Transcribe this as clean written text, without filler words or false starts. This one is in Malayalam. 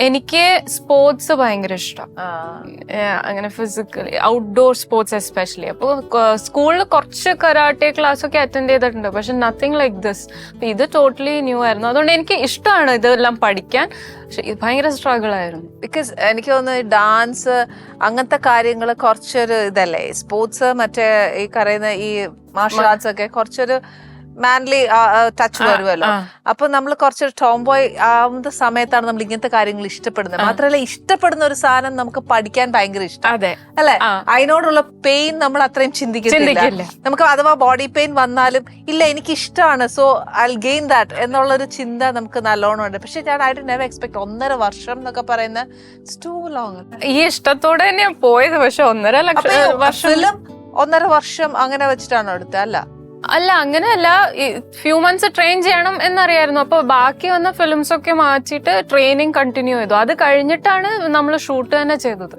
എനിക്ക് സ്പോർട്സ് ഭയങ്കര ഇഷ്ടം. അങ്ങനെ ഫിസിക്കലി ഔട്ട്ഡോർ സ്പോർട്സ് എസ്പെഷ്യലി. അപ്പോൾ സ്കൂളിൽ കുറച്ച് കരാട്ടെ ക്ലാസ് ഒക്കെ അറ്റൻഡ് ചെയ്തിട്ടുണ്ട്, പക്ഷെ നത്തിങ് ലൈക്ക് ദിസ്. ഇത് ടോട്ടലി ന്യൂ ആയിരുന്നു. അതുകൊണ്ട് എനിക്ക് ഇഷ്ടമാണ് ഇതെല്ലാം പഠിക്കാൻ, പക്ഷെ ഇത് ഭയങ്കര സ്ട്രഗിൾ ആയിരുന്നു. ബിക്കോസ് എനിക്ക് തോന്നുന്നു ഡാൻസ് അങ്ങനത്തെ കാര്യങ്ങൾ കുറച്ചൊരു ഇതല്ലേ, സ്പോർട്സ് മറ്റേ ഈ പറയുന്ന ഈ മാർഷൽ ആർട്സ് ഒക്കെ കുറച്ചൊരു മാൻലി ടച്ച് വരുമല്ലോ. അപ്പൊ നമ്മൾ കുറച്ചൊരു ടോംബോയ് ആവുന്ന സമയത്താണ് നമ്മൾ ഇങ്ങനത്തെ കാര്യങ്ങൾ ഇഷ്ടപ്പെടുന്നത്. മാത്രമല്ല ഇഷ്ടപ്പെടുന്ന ഒരു സാധനം നമുക്ക് പഠിക്കാൻ ഭയങ്കര ഇഷ്ടം അല്ലെ. അതിനോടുള്ള പെയിൻ നമ്മൾ അത്രയും ചിന്തിക്കുന്നില്ല. നമുക്ക് അഥവാ ബോഡി പെയിൻ വന്നാലും ഇല്ല എനിക്ക് ഇഷ്ടമാണ്, so I will gain that എന്നുള്ളൊരു ചിന്ത നമുക്ക് നല്ലോണം ഉണ്ട്. പക്ഷെ ഞാൻ ഐ ഡിഡ് നെവർ എക്സ്പെക്ട് 1.5 വർഷം എന്നൊക്കെ പറയുന്ന ടു ലോങ്. ഈ ഇഷ്ടത്തോടെ തന്നെയാ പോയത്, പക്ഷെ 1.5 വർഷം 1.5 വർഷം അങ്ങനെ വെച്ചിട്ടാണോ എടുത്തത്? അല്ല, അങ്ങനെയല്ല. ഫ്യൂ മന്ത്സ് ട്രെയിൻ ചെയ്യണം എന്നറിയായിരുന്നു. അപ്പൊ ബാക്കി വന്ന ഫിലിംസ് ഒക്കെ മാറ്റിയിട്ട് ട്രെയിനിങ് കണ്ടിന്യൂ ചെയ്തു. അത് കഴിഞ്ഞിട്ടാണ് നമ്മൾ ഷൂട്ട് തന്നെ ചെയ്തത്.